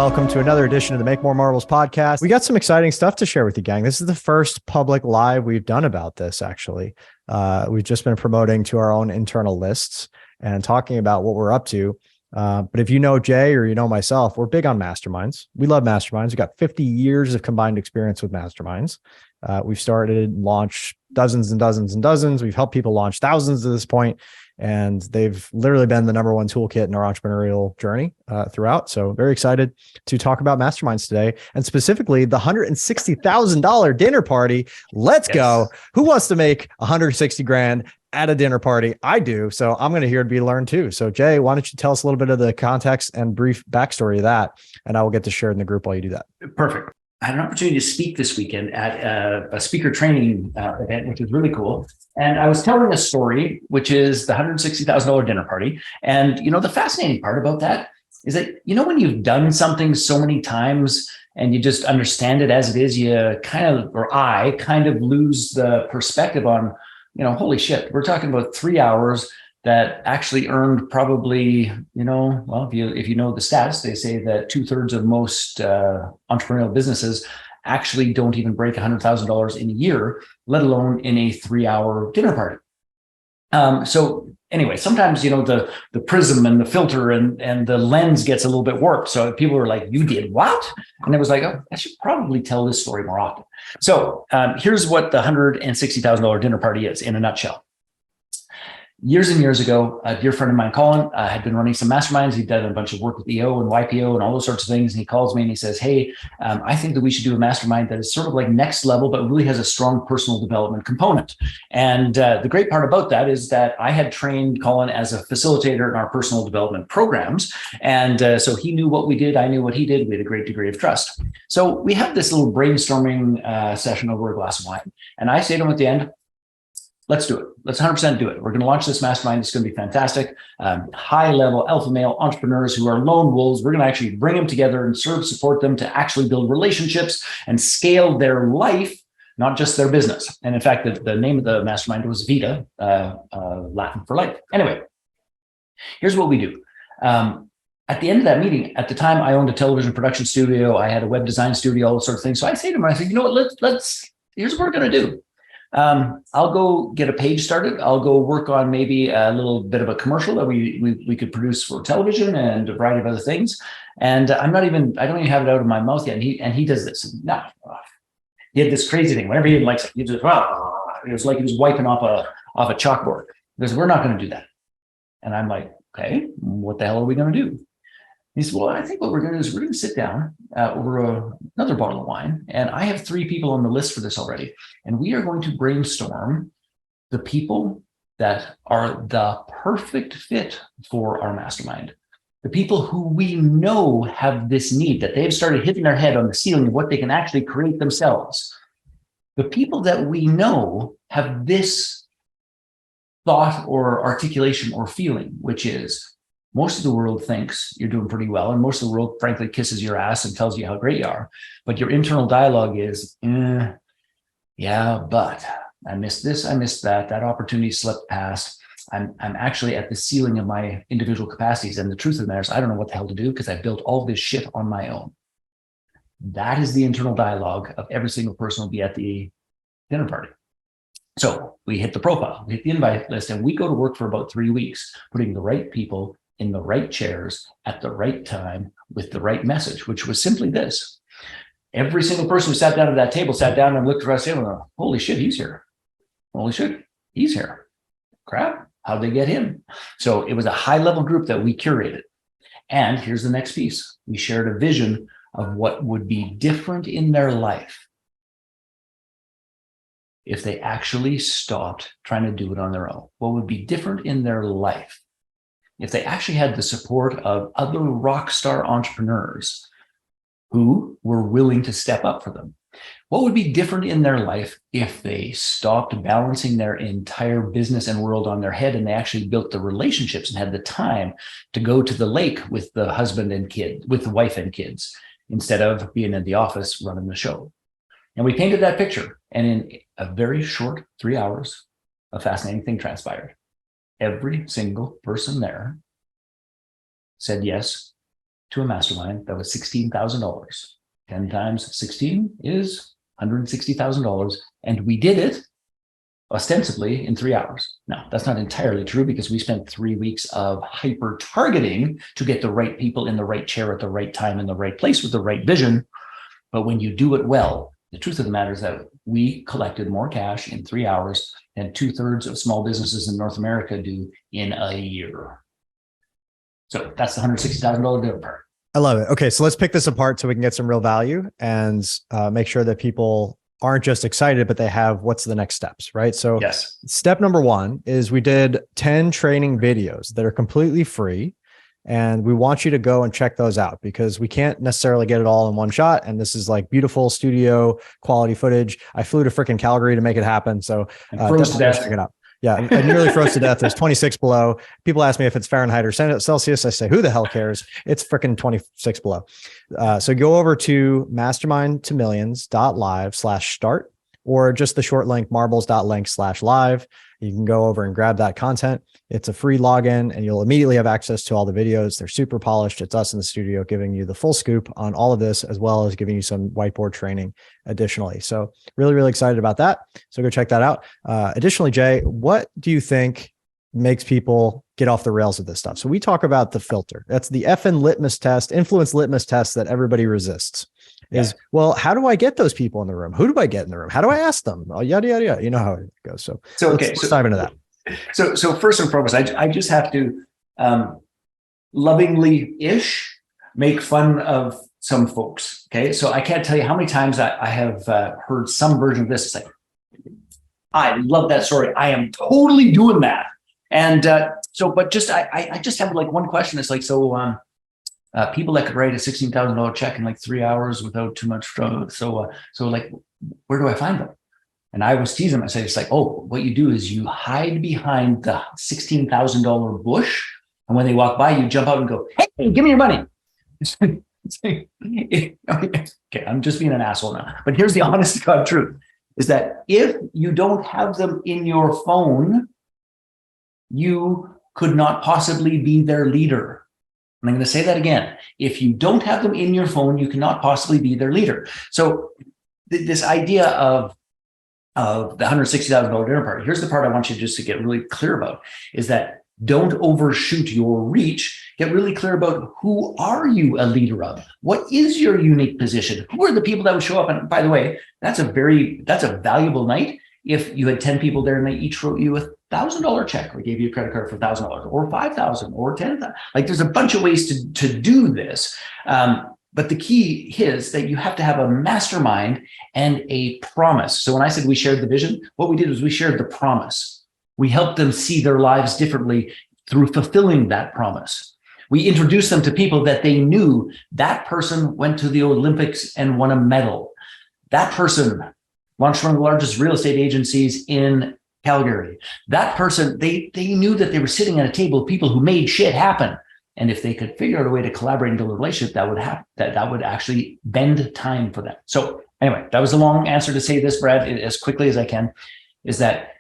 welcome to another edition of the Make More Marbles podcast. We got some exciting stuff to share with you, gang. This is the first public live we've done about this, actually. We've just been promoting to our own internal lists and talking about what we're up to. But if you know Jay or you know myself, we're big on masterminds. We love masterminds. We've got 50 years of combined experience with masterminds. We've started, launched dozens and dozens and dozens. We've helped people launch thousands at this point, and they've literally been the number one toolkit in our entrepreneurial journey throughout. So very excited to talk about masterminds today, and specifically the $160,000 dinner party. Let's go. Who wants to make 160 grand at a dinner party? I do. So I'm going to hear it be learned too. So Jay, why don't you tell us a little bit of the context and brief backstory of that, and I will get to share it in the group while you do that. Perfect. I had an opportunity to speak this weekend at a speaker training event, which was really cool. And I was telling a story, which is the $160,000 dinner party. And, you know, the fascinating part about that is that, you know, when you've done something so many times and you just understand it as it is, you kind of, or I kind of lose the perspective on, you know, holy shit, we're talking about 3 hours that actually earned probably, you know, well, if you know the stats, they say that 2/3 of most entrepreneurial businesses actually don't even break $100,000 in a year, let alone in a 3-hour dinner party. So anyway, sometimes, you know, the prism and the filter and the lens gets a little bit warped. So people are like, you did what? And it was like, oh, I should probably tell this story more often. So here's what the $160,000 dinner party is in a nutshell. Years and years ago, a dear friend of mine, Colin, had been running some masterminds. He'd done a bunch of work with EO and YPO and all those sorts of things. And he calls me and he says, hey, I think that we should do a mastermind that is sort of like next level, but really has a strong personal development component. And the great part about that is that I had trained Colin as a facilitator in our personal development programs. And so he knew what we did. I knew what he did. We had a great degree of trust. So we have this little brainstorming session over a glass of wine. And I say to him at the end, let's do it. Let's 100% do it. We're going to launch this mastermind. It's going to be fantastic. High-level alpha male entrepreneurs who are lone wolves. We're going to actually bring them together and support them to actually build relationships and scale their life, not just their business. And in fact, the name of the mastermind was Vita, Latin for life. Anyway, here's what we do. At the end of that meeting, at the time, I owned a television production studio. I had a web design studio, all those sorts of things. So I say to him, I said, you know what, here's what we're going to do. I'll go get a page started. I'll go work on maybe a little bit of a commercial that we could produce for television and a variety of other things. And I don't even have it out of my mouth yet. And he does this. No, he had this crazy thing. Whenever he didn't like it, he just, it was like he was wiping off a chalkboard. He goes, we're not going to do that. And I'm like, okay, what the hell are we going to do? He said, well, I think what we're going to do is we're going to sit down over another bottle of wine. And I have 3 people on the list for this already. And we are going to brainstorm the people that are the perfect fit for our mastermind. The people who we know have this need, that they've started hitting their head on the ceiling of what they can actually create themselves. The people that we know have this thought or articulation or feeling, which is, most of the world thinks you're doing pretty well, and most of the world, frankly, kisses your ass and tells you how great you are. But your internal dialogue is, yeah, but I missed this, I missed that. That opportunity slipped past. I'm actually at the ceiling of my individual capacities. And the truth of the matter is, I don't know what the hell to do because I built all this shit on my own. That is the internal dialogue of every single person who will be at the dinner party. So we hit the profile, we hit the invite list, and we go to work for about 3 weeks, putting the right people in the right chairs at the right time with the right message, which was simply this. Every single person who sat down at that table sat down and looked across the table and went, holy shit, he's here. Holy shit, he's here. Crap, how'd they get him? So it was a high-level group that we curated. And here's the next piece. We shared a vision of what would be different in their life if they actually stopped trying to do it on their own. What would be different in their life if they actually had the support of other rock star entrepreneurs who were willing to step up for them? What would be different in their life if they stopped balancing their entire business and world on their head and they actually built the relationships and had the time to go to the lake with the husband and kid, with the wife and kids, instead of being in the office running the show? And we painted that picture. And in a very short 3 hours, a fascinating thing transpired. Every single person there said yes to a mastermind that was $16,000. 10 times 16 is $160,000. And we did it ostensibly in 3 hours. Now, that's not entirely true because we spent 3 weeks of hyper targeting to get the right people in the right chair at the right time in the right place with the right vision. But when you do it well, the truth of the matter is that we collected more cash in 3 hours than 2/3 of small businesses in North America do in a year. So that's the $160,000 dinner part. I love it. Okay, so let's pick this apart so we can get some real value and make sure that people aren't just excited, but they have what's the next steps, right? So yes, step number one is we did 10 training videos that are completely free. And we want you to go and check those out because we can't necessarily get it all in one shot. And this is like beautiful studio quality footage. I flew to freaking Calgary to make it happen. So froze to death. Check it out. Yeah, I nearly froze to death. There's 26 below. People ask me if it's Fahrenheit or Celsius. I say, who the hell cares? It's freaking 26 below. So go over to mastermindtomillions.live/start or just the short link marbles.link/live. You can go over and grab that content. It's a free login and you'll immediately have access to all the videos. They're super polished. It's us in the studio giving you the full scoop on all of this, as well as giving you some whiteboard training additionally. So really, really excited about that. So go check that out. Additionally, Jay, what do you think makes people get off the rails of this stuff? So we talk about the filter. That's the effing litmus test, influence litmus test that everybody resists. Is, well, how do I get those people in the room? Who do I get in the room? How do I ask them? Oh, yada, yada, yada. You know how it goes. So let's dive into that. So first and foremost, I just have to lovingly-ish make fun of some folks. Okay. So I can't tell you how many times I have heard some version of this. It's like, I love that story. I am totally doing that. And but just, I just have like one question. It's like, people that could write a $16,000 check in like 3 hours without too much trouble. So like, where do I find them? And I was teasing them. I said, it's like, oh, what you do is you hide behind the $16,000 bush. And when they walk by, you jump out and go, hey, give me your money. Okay, I'm just being an asshole now. But here's the honest to God truth, is that if you don't have them in your phone, you could not possibly be their leader. I'm going to say that again. If you don't have them in your phone, you cannot possibly be their leader. So this idea of the $160,000 dinner party, here's the part I want you just to get really clear about, is that don't overshoot your reach. Get really clear about who are you a leader of? What is your unique position? Who are the people that would show up? And by the way, that's a valuable night. If you had 10 people there and they each wrote you $1,000 check or gave you a credit card for $1,000 or $5,000 or $10,000, like there's a bunch of ways to do this. But the key is that you have to have a mastermind and a promise. So when I said we shared the vision, what we did was we shared the promise. We helped them see their lives differently through fulfilling that promise. We introduced them to people that they knew. That person went to the Olympics and won a medal. That person launched one of the largest real estate agencies in Calgary. That person, they knew that they were sitting at a table of people who made shit happen. And if they could figure out a way to collaborate and build a relationship, that would actually bend time for them. So anyway, that was a long answer to say this, Brad, as quickly as I can, is that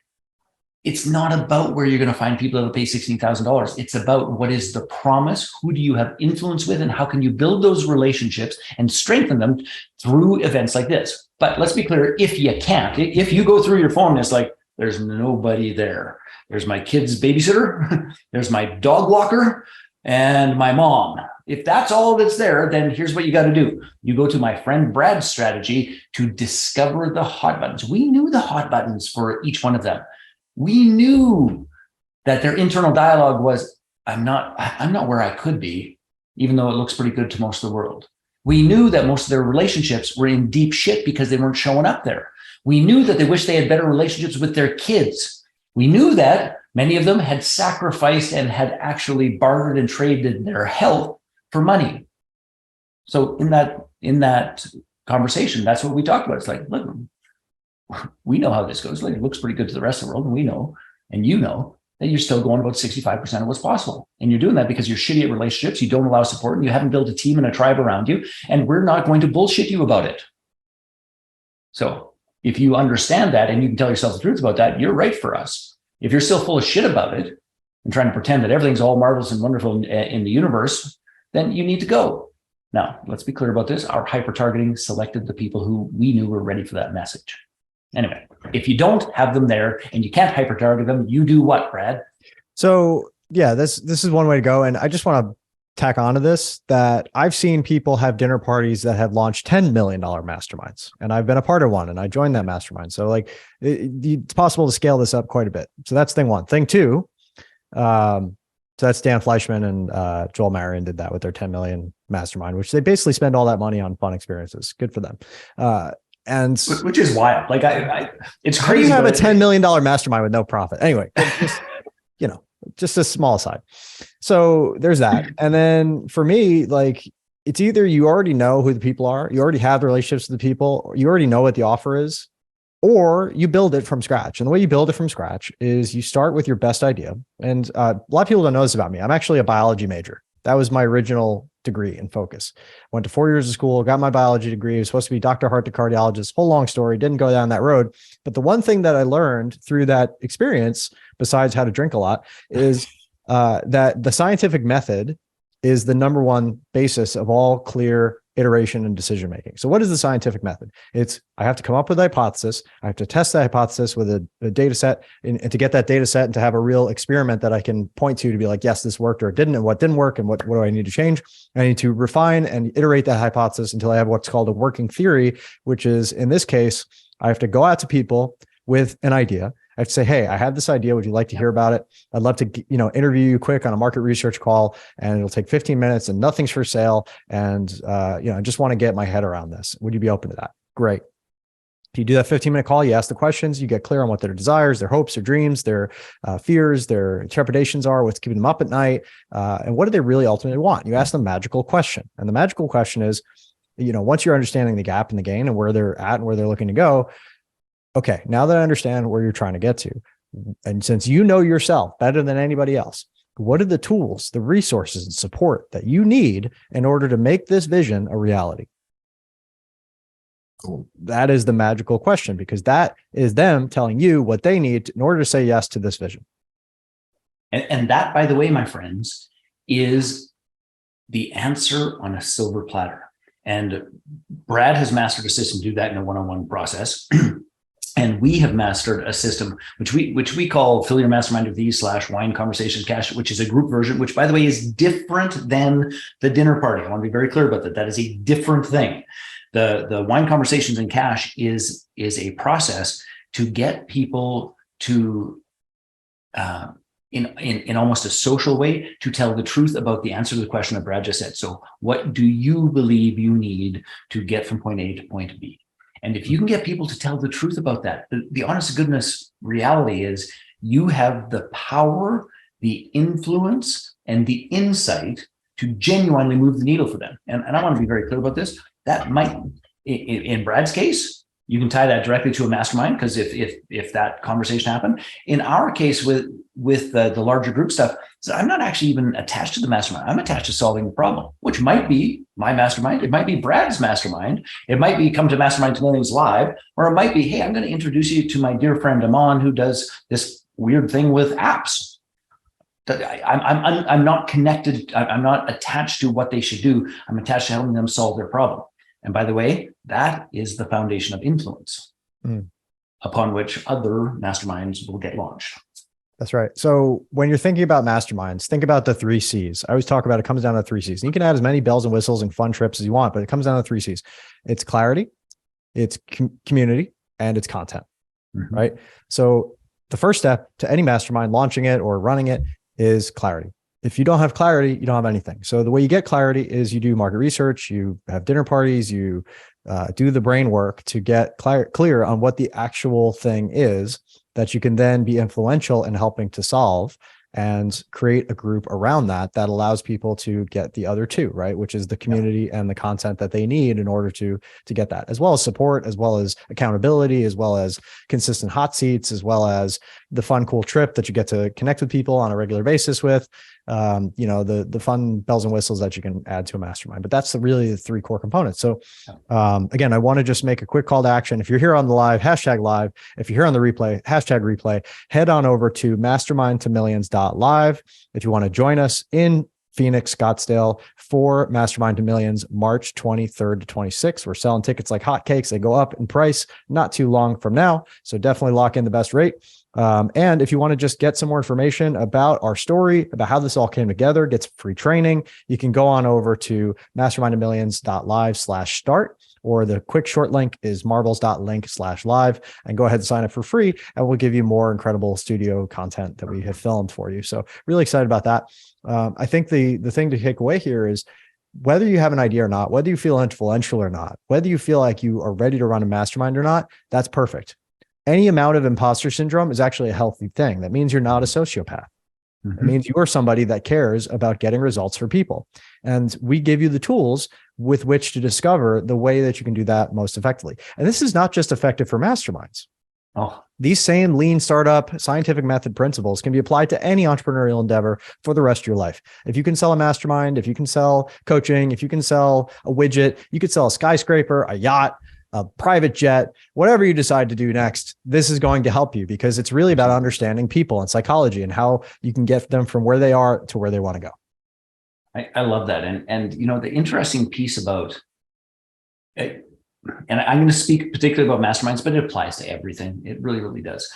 it's not about where you're going to find people that will pay $16,000. It's about what is the promise, who do you have influence with, and how can you build those relationships and strengthen them through events like this. But let's be clear, if you can't, if you go through your phone, it's like, there's nobody there. There's my kid's babysitter, there's my dog walker, and my mom. If that's all that's there, then here's what you got to do. You go to my friend Brad's strategy to discover the hot buttons. We knew the hot buttons for each one of them. We knew that their internal dialogue was, I'm not where I could be, even though it looks pretty good to most of the world. We knew that most of their relationships were in deep shit because they weren't showing up there. We knew that they wished they had better relationships with their kids. We knew that many of them had sacrificed and had actually bartered and traded their health for money. So in that conversation, that's what we talked about. It's like, look, we know how this goes. Like, it looks pretty good to the rest of the world. And we know, and you know, that you're still going about 65% of what's possible. And you're doing that because you're shitty at relationships. You don't allow support and you haven't built a team and a tribe around you. And we're not going to bullshit you about it. So if you understand that and you can tell yourself the truth about that, you're right for us. If you're still full of shit about it and trying to pretend that everything's all marvelous and wonderful in the universe, then you need to go. Now, let's be clear about this. Our hyper-targeting selected the people who we knew were ready for that message. Anyway, if you don't have them there and you can't hyper-target them, you do what, Brad? So yeah, this is one way to go. And I just want to tack onto this that I've seen people have dinner parties that have launched $10 million masterminds, and I've been a part of one and I joined that mastermind. So like it's possible to scale this up quite a bit. So that's thing one. Thing two, so that's Dan Fleischman and Joel Marion did that with their 10 million mastermind, which they basically spend all that money on fun experiences. Good for them. And which is wild. Like it's crazy. How do you have a $10 million mastermind with no profit? Anyway, just, just a small side. So there's that. And then for me, like it's either you already know who the people are, you already have the relationships with the people, or you already know what the offer is, or you build it from scratch. And the way you build it from scratch is you start with your best idea. And a lot of people don't know this about me. I'm actually a biology major. That was my original degree and focus. Went to 4 years of school, got my biology degree. I was supposed to be Dr. Hart, the cardiologist, whole long story, didn't go down that road. But the one thing that I learned through that experience, besides how to drink a lot, is that the scientific method is the number one basis of all clear iteration and decision making. So what is the scientific method? It's I have to come up with a hypothesis. I have to test that hypothesis with a data set, and to get that data set and to have a real experiment that I can point to be like, yes, this worked or it didn't, and what didn't work, and what do I need to change? I need to refine and iterate that hypothesis until I have what's called a working theory, which is, in this case, I have to go out to people with an idea. I have to say, hey, I have this idea. Would you like to hear about it? I'd love to, interview you quick on a market research call, and it'll take 15 minutes and nothing's for sale. And, I just want to get my head around this. Would you be open to that? Great. You do that 15-minute call, you ask the questions, you get clear on what their desires, their hopes, their dreams, their fears, their trepidations are, what's keeping them up at night, and what do they really ultimately want? You ask them a magical question. And the magical question is, once you're understanding the gap and the gain and where they're at and where they're looking to go, okay, now that I understand where you're trying to get to, and since you know yourself better than anybody else, what are the tools, the resources and support that you need in order to make this vision a reality? Cool. That is the magical question, because that is them telling you what they need in order to say yes to this vision. And that, by the way, my friends, is the answer on a silver platter. And Brad has mastered a system to do that in a one-on-one process. And we have mastered a system which we call Fill Your Mastermind with These / Wine Conversations Cash, which is a group version, which, by the way, is different than the dinner party. I want to be very clear about that. That is a different thing. The Wine Conversations in Cash is a process to get people to, in almost a social way, to tell the truth about the answer to the question that Brad just said. So what do you believe you need to get from point A to point B? And if you can get people to tell the truth about that, the honest to goodness reality is you have the power, the influence, and the insight to genuinely move the needle for them. And I want to be very clear about this. That might, in Brad's case, you can tie that directly to a mastermind, because if that conversation happened. In our case with the larger group stuff, so I'm not actually even attached to the mastermind. I'm attached to solving the problem, which might be my mastermind. It might be Brad's mastermind. It might be come to Mastermind to Millions Live, or it might be, hey, I'm going to introduce you to my dear friend Amon, who does this weird thing with apps. I'm not connected. I'm not attached to what they should do. I'm attached to helping them solve their problem. And by the way, that is the foundation of influence upon which other masterminds will get launched. That's right. So when you're thinking about masterminds, think about the 3 C's. I always talk about it comes down to 3 C's. And you can add as many bells and whistles and fun trips as you want, but it comes down to 3 C's. It's clarity, it's community, and it's content, right? So the first step to any mastermind, launching it or running it, is clarity. If you don't have clarity, you don't have anything. So the way you get clarity is you do market research, you have dinner parties, you do the brain work to get clear on what the actual thing is that you can then be influential in helping to solve, and create a group around that allows people to get the other 2, right? Which is the community and the content that they need in order to get that, as well as support, as well as accountability, as well as consistent hot seats, as well as the fun, cool trip that you get to connect with people on a regular basis with, the fun bells and whistles that you can add to a mastermind. But that's really the 3 core components. So again, I want to just make a quick call to action. If you're here on the live, #live. If you're here on the replay, #replay. Head on over to mastermindtomillions.live. If you want to join us in Phoenix, Scottsdale for Mastermind to Millions, March 23rd to 26th. We're selling tickets like hotcakes. They go up in price not too long from now. So definitely lock in the best rate. And if you want to just get some more information about our story, about how this all came together, get some free training, you can go on over to mastermindofmillions.live/start, or the quick short link is marbles.link/live, and go ahead and sign up for free. And we'll give you more incredible studio content that we have filmed for you. So really excited about that. I think the thing to take away here is, whether you have an idea or not, whether you feel influential or not, whether you feel like you are ready to run a mastermind or not, that's perfect. Any amount of imposter syndrome is actually a healthy thing. That means you're not a sociopath. It means you are somebody that cares about getting results for people. And we give you the tools with which to discover the way that you can do that most effectively. And this is not just effective for masterminds. These same lean startup scientific method principles can be applied to any entrepreneurial endeavor for the rest of your life. If you can sell a mastermind, if you can sell coaching, if you can sell a widget, you could sell a skyscraper, a yacht, a private jet, whatever you decide to do next, this is going to help you, because it's really about understanding people and psychology and how you can get them from where they are to where they want to go. I love that. And you know, the interesting piece about it, and I'm going to speak particularly about masterminds, but it applies to everything. It really, really does.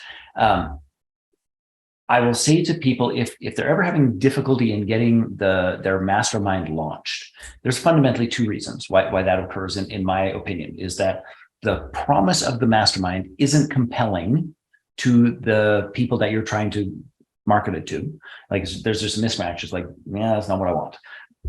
I will say to people, if they're ever having difficulty in getting their mastermind launched, there's fundamentally two reasons why that occurs, in my opinion, is that the promise of the mastermind isn't compelling to the people that you're trying to market it to. Like, there's just a mismatch. It's like, yeah, that's not what I want.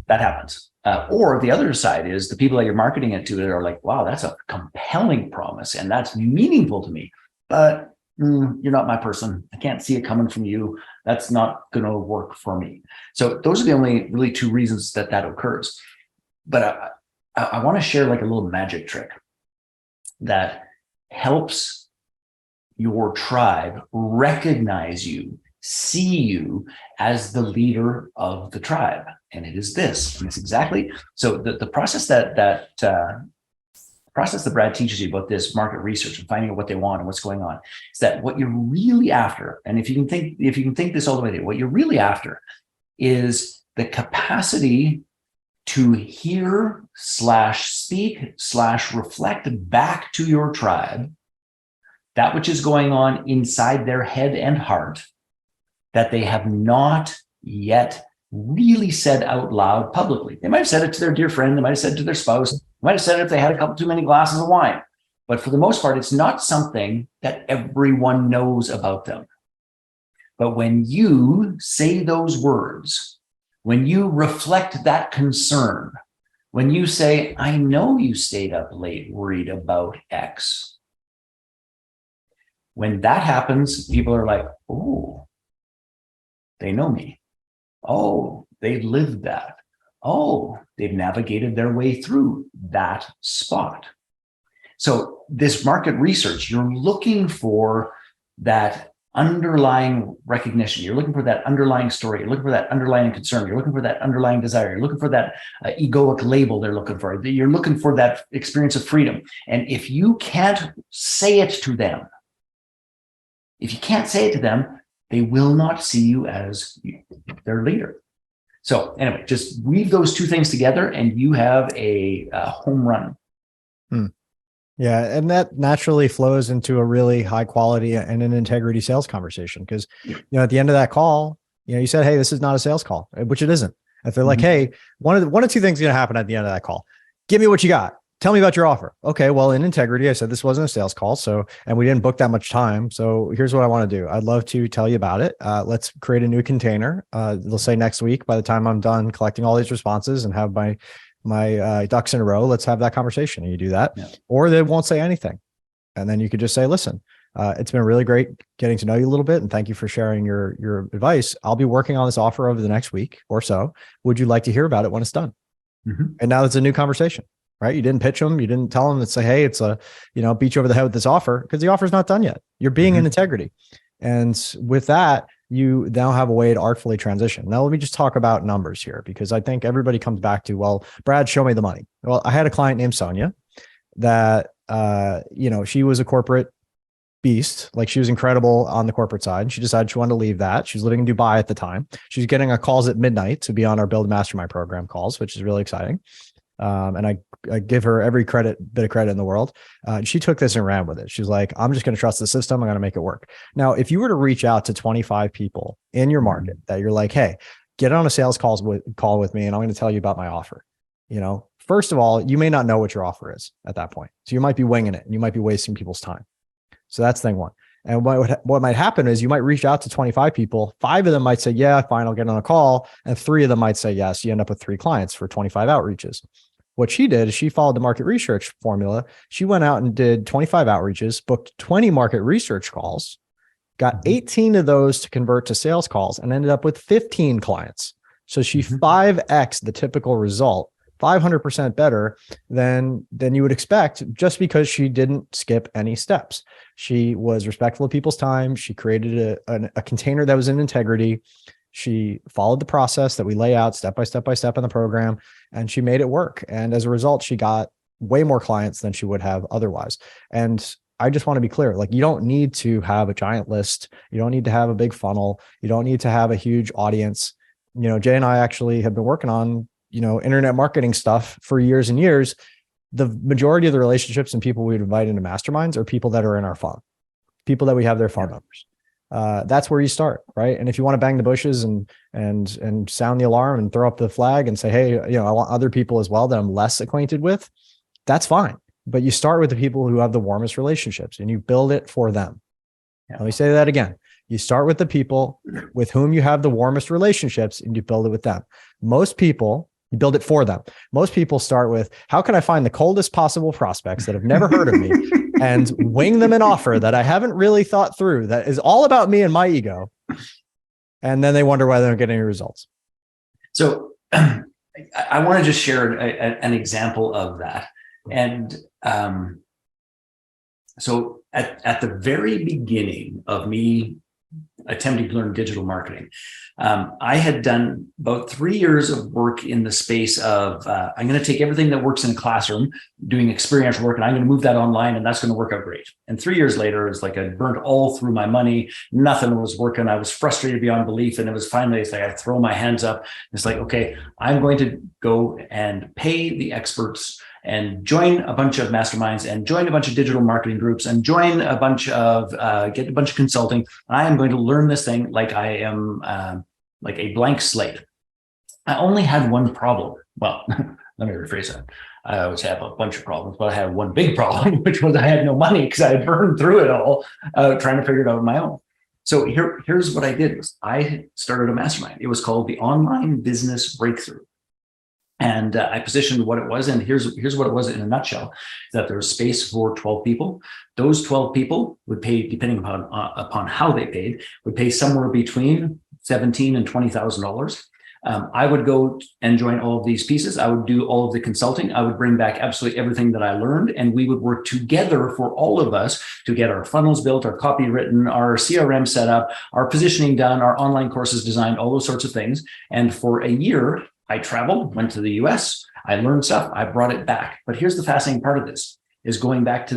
That happens. Or the other side is the people that you're marketing it to that are like, wow, that's a compelling promise and that's meaningful to me, but you're not my person. I can't see it coming from you. That's not going to work for me. So those are the only really two reasons that occurs. But I want to share like a little magic trick that helps your tribe recognize you, see you as the leader of the tribe. And it is this, and it's exactly, so the process that Brad teaches you about this market research and finding out what they want and what's going on, is that what you're really after, and if you can think this all the way through, what you're really after is the capacity to hear / speak / reflect back to your tribe that which is going on inside their head and heart that they have not yet really said out loud publicly. They might have said it to their dear friend, they might have said it to their spouse, they might have said it if they had a couple too many glasses of wine. But for the most part, it's not something that everyone knows about them. But when you say those words, when you reflect that concern, when you say, I know you stayed up late worried about X, when that happens, people are like, oh, they know me. Oh, they've lived that. Oh, they've navigated their way through that spot. So this market research, you're looking for that underlying recognition. You're looking for that underlying story. You're looking for that underlying concern. You're looking for that underlying desire. You're looking for that egoic label they're looking for. You're looking for that experience of freedom. And if you can't say it to them, they will not see you as their leader. So anyway, just weave those two things together and you have a home run. Yeah. And that naturally flows into a really high quality and an integrity sales conversation. Because, at the end of that call, you said, hey, this is not a sales call, which it isn't. If they're like, hey, one of two things is going to happen at the end of that call. Give me what you got. Tell me about your offer. Okay, well, in integrity, I said this wasn't a sales call, and we didn't book that much time. So here's what I want to do. I'd love to tell you about it. Let's create a new container. They'll say next week, by the time I'm done collecting all these responses and have my ducks in a row, let's have that conversation. And you do that, or they won't say anything. And then you could just say, listen, it's been really great getting to know you a little bit. And thank you for sharing your advice. I'll be working on this offer over the next week or so. Would you like to hear about it when it's done? And now it's a new conversation. Right? You didn't pitch them. You didn't tell them to say, hey, it's beat you over the head with this offer, because the offer is not done yet. You're being in integrity. And with that, you now have a way to artfully transition. Now, let me just talk about numbers here, because I think everybody comes back to, well, Brad, show me the money. Well, I had a client named Sonia that, she was a corporate beast. Like she was incredible on the corporate side. And she decided she wanted to leave that. She was living in Dubai at the time. She was getting our calls at midnight to be on our Build Mastermind program calls, which is really exciting. And I give her every bit of credit in the world. She took this and ran with it. She's like, I'm just going to trust the system. I'm going to make it work. Now, if you were to reach out to 25 people in your market that you're like, hey, get on a sales call with me, and I'm going to tell you about my offer. First of all, you may not know what your offer is at that point. So you might be winging it and you might be wasting people's time. So that's thing one. And what might happen is you might reach out to 25 people. 5 of them might say, yeah, fine, I'll get on a call. And 3 of them might say yes. You end up with 3 clients for 25 outreaches. What she did is she followed the market research formula. She went out and did 25 outreaches, booked 20 market research calls, got 18 of those to convert to sales calls, and ended up with 15 clients. So she 5x the typical result, 500% better than you would expect, just because she didn't skip any steps. She was respectful of people's time. She created a container that was in integrity. She followed the process that we lay out step by step in the program, and she made it work. And as a result, she got way more clients than she would have otherwise. And I just want to be clear, like, you don't need to have a giant list. You don't need to have a big funnel. You don't need to have a huge audience. Jay and I actually have been working on, internet marketing stuff for years and years. The majority of the relationships and people we'd invite into masterminds are people that are in our phone, people that we have their phone numbers. That's where you start, right? And if you want to bang the bushes and sound the alarm and throw up the flag and say, hey, I want other people as well that I'm less acquainted with, that's fine. But you start with the people who have the warmest relationships and you build it for them. Let me say that again. You start with the people with whom you have the warmest relationships and you build it with them. Most people, you build it for them. Most people start with, how can I find the coldest possible prospects that have never heard of me and wing them an offer that I haven't really thought through, that is all about me and my ego. And then they wonder why they don't get any results. So I want to just share an example of that. And so at the very beginning of me attempting to learn digital marketing, I had done about 3 years of work in the space of, I'm going to take everything that works in a classroom, doing experiential work, and I'm going to move that online, and that's going to work out great. And 3 years later, it's like I burnt all through my money. Nothing was working. I was frustrated beyond belief. And it was finally, it's like I throw my hands up. It's like, okay, I'm going to go and pay the experts and join a bunch of masterminds and join a bunch of digital marketing groups and join a bunch of, get a bunch of consulting. I am going to learn this thing like I am like a blank slate. I only had one problem. Well, let me rephrase that. I always have a bunch of problems, but I had one big problem, which was I had no money because I had burned through it all trying to figure it out on my own. So here's what I did was I started a mastermind. It was called the Online Business Breakthrough. And I positioned what it was, and here's what it was in a nutshell: that there was space for 12 people. Those 12 people would pay, depending upon how they paid, would pay somewhere between $17,000 and $20,000. I would go and join all of these pieces. I would do all of the consulting. I would bring back absolutely everything that I learned, and we would work together for all of us to get our funnels built, our copy written, our CRM set up, our positioning done, our online courses designed, all those sorts of things. And for a year, I traveled, went to the US, I learned stuff, I brought it back. But here's the fascinating part of this, is going back to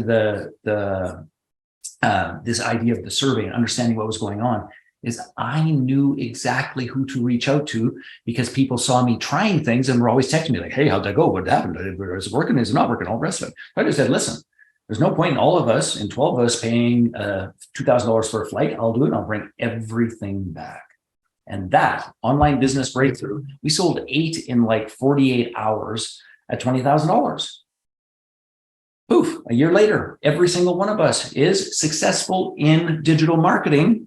this idea of the survey and understanding what was going on, is I knew exactly who to reach out to because people saw me trying things and were always texting me like, hey, how'd that go? What happened? Is it working? Is it not working? All the rest of it. I just said, listen, there's no point in all of us, in 12 of us, paying $2,000 for a flight. I'll do it and I'll bring everything back. And that Online Business Breakthrough, we sold 8 in like 48 hours at $20,000. Poof, a year later, every single one of us is successful in digital marketing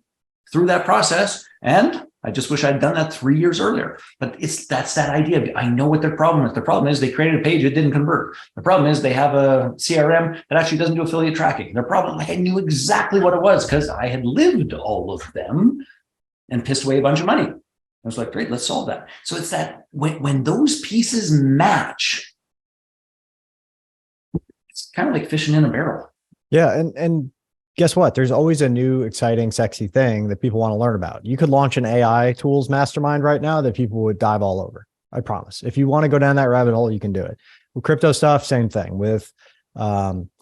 through that process. And I just wish I'd done that 3 years earlier. But that's that idea of, I know what their problem is. The problem is they created a page, it didn't convert. The problem is they have a CRM that actually doesn't do affiliate tracking. Their problem, like, I knew exactly what it was because I had lived all of them and pissed away a bunch of money. I was like, great, let's solve that. So it's that when those pieces match, it's kind of like fishing in a barrel. Yeah. And guess what? There's always a new, exciting, sexy thing that people want to learn about. You could launch an AI tools mastermind right now that people would dive all over. I promise. If you want to go down that rabbit hole, you can do it. With crypto stuff, same thing. With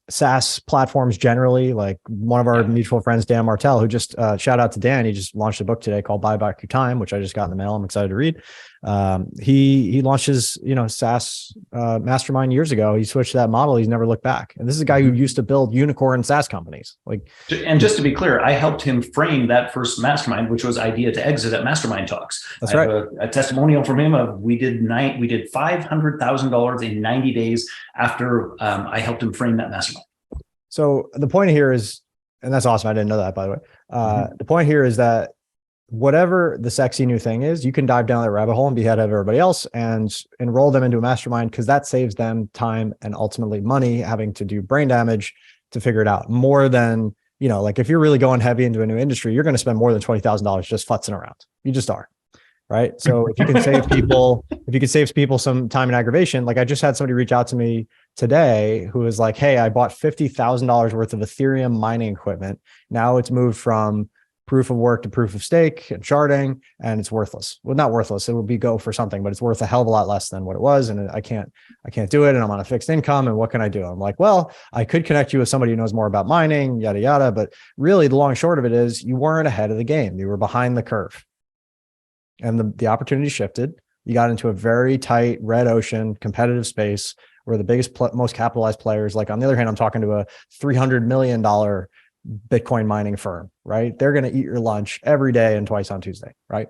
SaaS platforms generally. Like one of our mutual friends, Dan Martell, who just shout out to Dan. He just launched a book today called Buy Back Your Time, which I just got in the mail. I'm excited to read. He launched his, SaaS mastermind years ago. He switched to that model. He's never looked back. And this is a guy who used to build unicorn SaaS companies. And just to be clear, I helped him frame that first mastermind, which was Idea to Exit at Mastermind Talks. That's right. A testimonial from him of we did $500,000 in 90 days after I helped him frame that mastermind. So the point here is, and that's awesome. I didn't know that, by the way. The point here is that whatever the sexy new thing is, you can dive down that rabbit hole and be ahead of everybody else and enroll them into a mastermind, because that saves them time and ultimately money, having to do brain damage to figure it out, more than, like if you're really going heavy into a new industry, you're going to spend more than $20,000 just futzing around. You just are. Right. So if you can save people some time and aggravation, like I just had somebody reach out to me today who was like, hey, I bought $50,000 worth of Ethereum mining equipment. Now it's moved from proof of work to proof of stake and sharding, and it's worthless. Well, not worthless. It will be go for something, but it's worth a hell of a lot less than what it was. And I can't do it. And I'm on a fixed income. And what can I do? I'm like, well, I could connect you with somebody who knows more about mining, yada, yada. But really the long and short of it is you weren't ahead of the game. You were behind the curve. And the opportunity shifted. You got into a very tight red ocean competitive space where the biggest, most capitalized players, like on the other hand, I'm talking to a $300 million Bitcoin mining firm, right? They're going to eat your lunch every day and twice on Tuesday, right?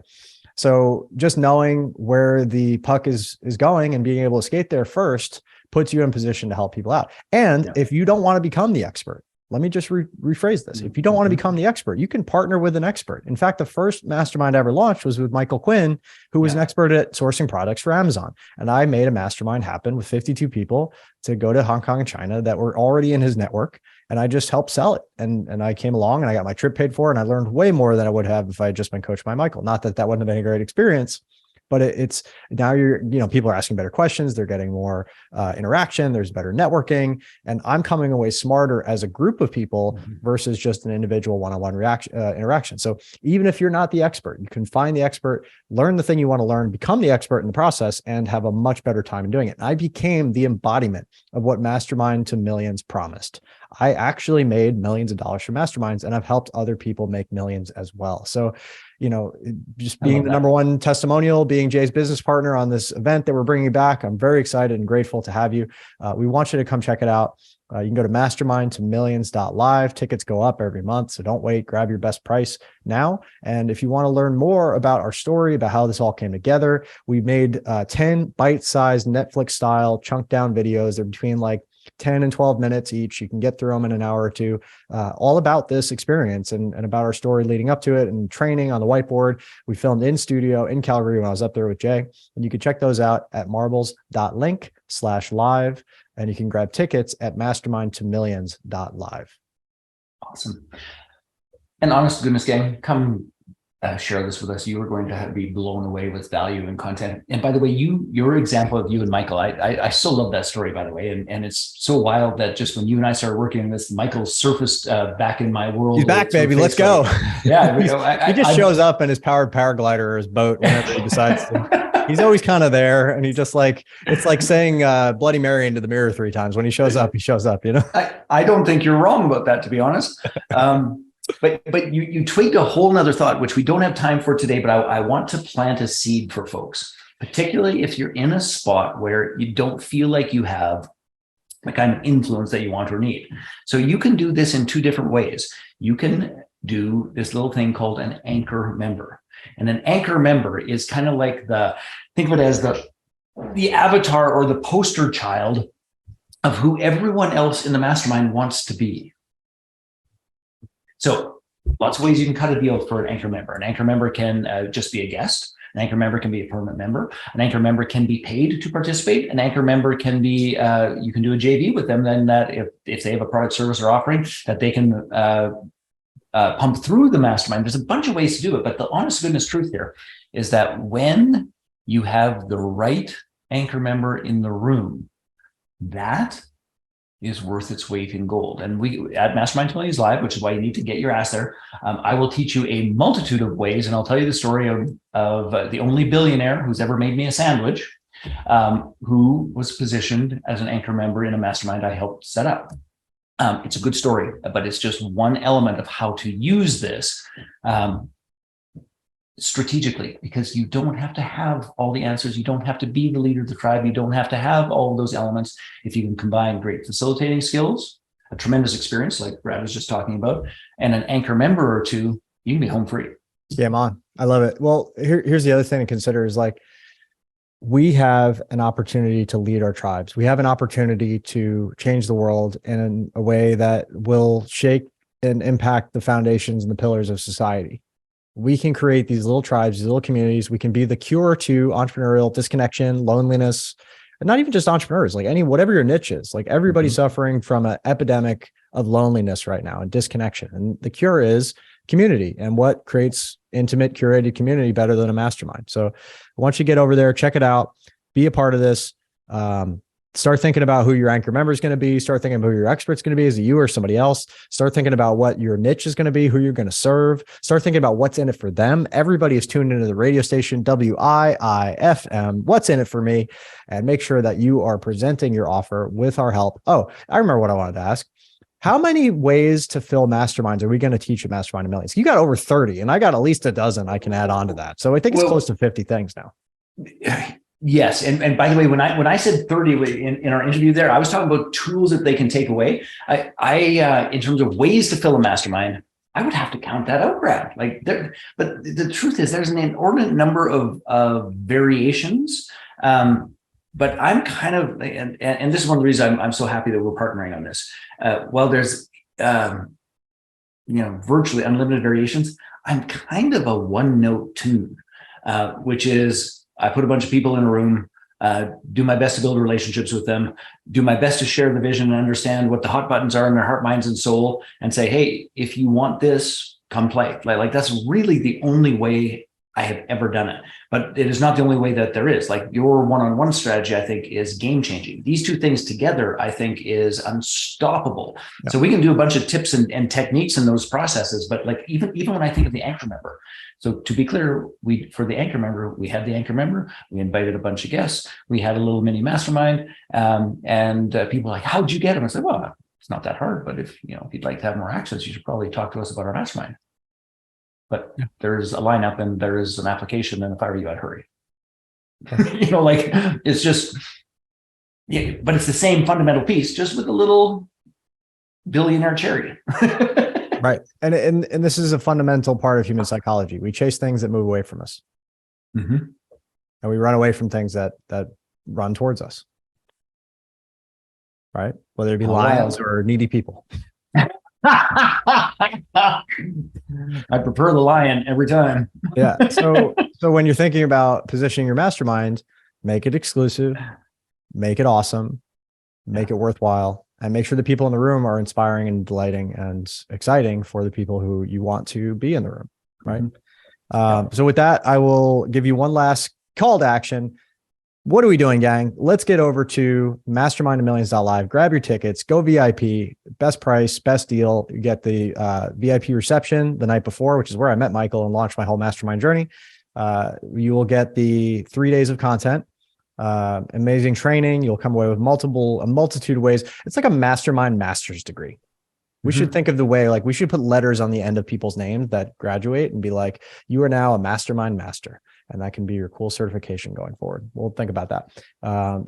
So just knowing where the puck is going and being able to skate there first puts you in position to help people out. And if you don't want to become the expert, let me just rephrase this. If you don't want to become the expert, you can partner with an expert. In fact, the first mastermind I ever launched was with Michael Quinn, who was an expert at sourcing products for Amazon. And I made a mastermind happen with 52 people to go to Hong Kong and China that were already in his network. And I just helped sell it. And I came along and I got my trip paid for, and I learned way more than I would have if I had just been coached by Michael. Not that wouldn't have been a great experience, but it's now people are asking better questions. They're getting more interaction. There's better networking, and I'm coming away smarter as a group of people versus just an individual one-on-one interaction. So even if you're not the expert, you can find the expert, learn the thing you want to learn, become the expert in the process, and have a much better time in doing it. And I became the embodiment of what Mastermind to Millions promised. I actually made millions of dollars from masterminds, and I've helped other people make millions as well. So, just being the number one testimonial, being Jay's business partner on this event that we're bringing back, I'm very excited and grateful to have you. We want you to come check it out. You can go to mastermindtomillions.live. Tickets go up every month, so don't wait. Grab your best price now. And if you want to learn more about our story, about how this all came together, we made 10 bite-sized Netflix-style chunk down videos. They're between like 10 and 12 minutes each. You can get through them in an hour or two, all about this experience and about our story leading up to it and training on the whiteboard. We filmed in studio in Calgary when I was up there with Jay, and you can check those out at marbles.link/live. And you can grab tickets at mastermindtomillions.live. Awesome. And honest to goodness, gang, come share this with us. You are going to be blown away with value and content. And by the way, your example of you and Michael, I still love that story, by the way. And it's so wild that just when you and I started working on this, Michael surfaced back in my world. He's back, baby. Let's go. Yeah. He just shows up in his powered paraglider or his boat whenever he decides to. He's always kind of there. And he just it's like saying Bloody Mary into the mirror 3 times. When he shows up, I don't think you're wrong about that, to be honest. But you twigged a whole nother thought, which we don't have time for today, but I want to plant a seed for folks, particularly if you're in a spot where you don't feel like you have the kind of influence that you want or need. So you can do this in 2 different ways. You can do this little thing called an anchor member. And an anchor member is kind of like think of it as the avatar or the poster child of who everyone else in the mastermind wants to be. So lots of ways you can cut a deal for an anchor member. An anchor member can just be a guest. An anchor member can be a permanent member. An anchor member can be paid to participate. An anchor member can be, you can do a JV with them, then that if they have a product, service, or offering that they can pump through the mastermind. There's a bunch of ways to do it, but the honest to goodness truth here is that when you have the right anchor member in the room, that is worth its weight in gold. And we at Mastermind to Millions Live, which is why you need to get your ass there. I will teach you a multitude of ways, and I'll tell you the story of the only billionaire who's ever made me a sandwich, who was positioned as an anchor member in a mastermind I helped set up. It's a good story, but it's just one element of how to use this strategically, because you don't have to have all the answers. You don't have to be the leader of the tribe. You don't have to have all of those elements. If you can combine great facilitating skills, a tremendous experience like Brad was just talking about, and an anchor member or two, you can be home free. Game on. I love it. Well, here's the other thing to consider is like, we have an opportunity to lead our tribes. We have an opportunity to change the world in a way that will shake and impact the foundations and the pillars of society. We can create these little tribes, these little communities. We can be the cure to entrepreneurial disconnection, loneliness, and not even just entrepreneurs, like whatever your niche is. Like everybody's suffering from an epidemic of loneliness right now and disconnection. And the cure is community. And what creates intimate, curated community better than a mastermind? So once you get over there, check it out, be a part of this. Start thinking about who your anchor member is going to be. Start thinking about who your expert's going to be. Is it you or somebody else? Start thinking about what your niche is going to be, who you're going to serve. Start thinking about what's in it for them. Everybody is tuned into the radio station, WIIFM. What's in it for me? And make sure that you are presenting your offer with our help. Oh, I remember what I wanted to ask. How many ways to fill masterminds are we going to teach at Mastermind of Millions? You got over 30, and I got at least a dozen I can add on to that. So I think it's close to 50 things now. Yes. And by the way, when I said 30 in our interview there, I was talking about tools that they can take away. I in terms of ways to fill a mastermind, I would have to count that out, Brad. But the truth is there's an inordinate number of variations. But I'm kind of, and this is one of the reasons I'm so happy that we're partnering on this. While there's, virtually unlimited variations, I'm kind of a one-note tune, which is I put a bunch of people in a room, do my best to build relationships with them, do my best to share the vision and understand what the hot buttons are in their heart, minds, and soul, and say, hey, if you want this, come play. Like that's really the only way I have ever done it, but it is not the only way that there is. Like your one-on-one strategy, I think, is game-changing. These two things together, I think, is unstoppable. Yeah. So we can do a bunch of tips and techniques in those processes, but like even when I think of the anchor member. So to be clear, for the anchor member, we had the anchor member. We invited a bunch of guests. We had a little mini mastermind, and people were like, "How'd you get them?" I said, "Well, it's not that hard, but if you'd like to have more access, you should probably talk to us about our mastermind." But there's a lineup and there is an application, and if I were you, I'd hurry. It's just, yeah, but it's the same fundamental piece, just with a little billionaire cherry. Right. And this is a fundamental part of human psychology. We chase things that move away from us. Mm-hmm. And we run away from things that run towards us. Right. Whether it be lions or needy people. I prefer the lion every time. Yeah. So when you're thinking about positioning your mastermind, make it exclusive, make it awesome, make it worthwhile, and make sure the people in the room are inspiring and delighting and exciting for the people who you want to be in the room. Right. Mm-hmm. So with that, I will give you one last call to action. What are we doing, gang? Let's get over to mastermindofmillions.live. Grab your tickets, go VIP, best price, best deal. You get the VIP reception the night before, which is where I met Michael and launched my whole mastermind journey. You will get the 3 days of content, amazing training. You'll come away with a multitude of ways. It's like a mastermind master's degree. We should think of the way, like we should put letters on the end of people's names that graduate and be like, you are now a mastermind master. And that can be your cool certification going forward. We'll think about that.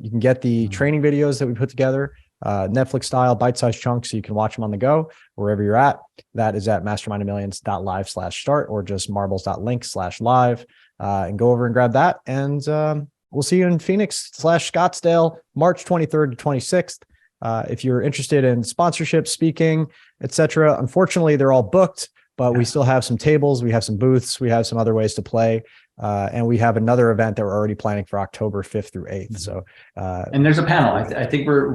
You can get the training videos that we put together, Netflix style, bite-sized chunks, so you can watch them on the go, wherever you're at. That is at mastermindofmillions.live/start or just marbles.link/live. And go over and grab that. And we'll see you in Phoenix/Scottsdale, March 23rd to 26th. If you're interested in sponsorship, speaking, etc., unfortunately, they're all booked, but we still have some tables. We have some booths. We have some other ways to play. And we have another event that we're already planning for October 5th through 8th. So, and there's a panel. I think we are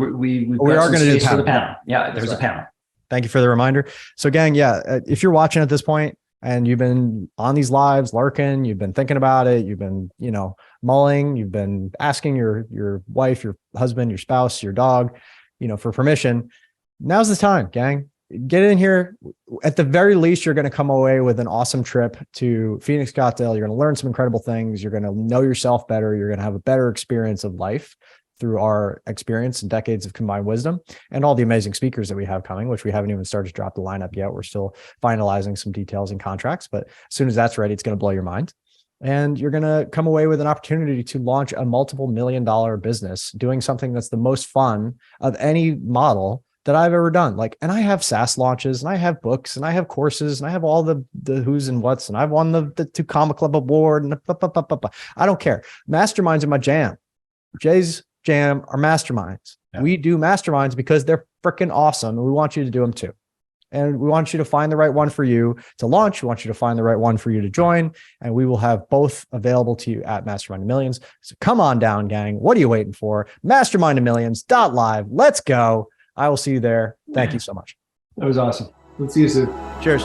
going to do for the panel. Yeah, there's a panel. Thank you for the reminder. So gang, if you're watching at this point and you've been on these lives, lurking, you've been thinking about it, you've been, mulling, you've been asking your wife, your husband, your spouse, your dog, for permission. Now's the time, gang. Get in here. At the very least, you're going to come away with an awesome trip to Phoenix, Scottsdale. You're going to learn some incredible things. You're going to know yourself better. You're going to have a better experience of life through our experience and decades of combined wisdom, and all the amazing speakers that we have coming, which we haven't even started to drop the lineup yet. We're still finalizing some details and contracts, but as soon as that's ready, it's going to blow your mind. And you're going to come away with an opportunity to launch a multiple $1 million business doing something that's the most fun of any model that I've ever done. Like, and I have SaaS launches, and I have books, and I have courses, and I have all the who's and what's, and I've won the 2 Comma Club award, and I don't care. Masterminds are my jam. Jay's jam are masterminds. Yeah. We do masterminds because they're freaking awesome, and we want you to do them too. And we want you to find the right one for you to launch. We want you to find the right one for you to join. And we will have both available to you at Mastermind of Millions. So come on down, gang. What are you waiting for? Mastermindofmillions.live. Let's go. I will see you there. Thank you so much. That was awesome. Let's see you soon. Cheers.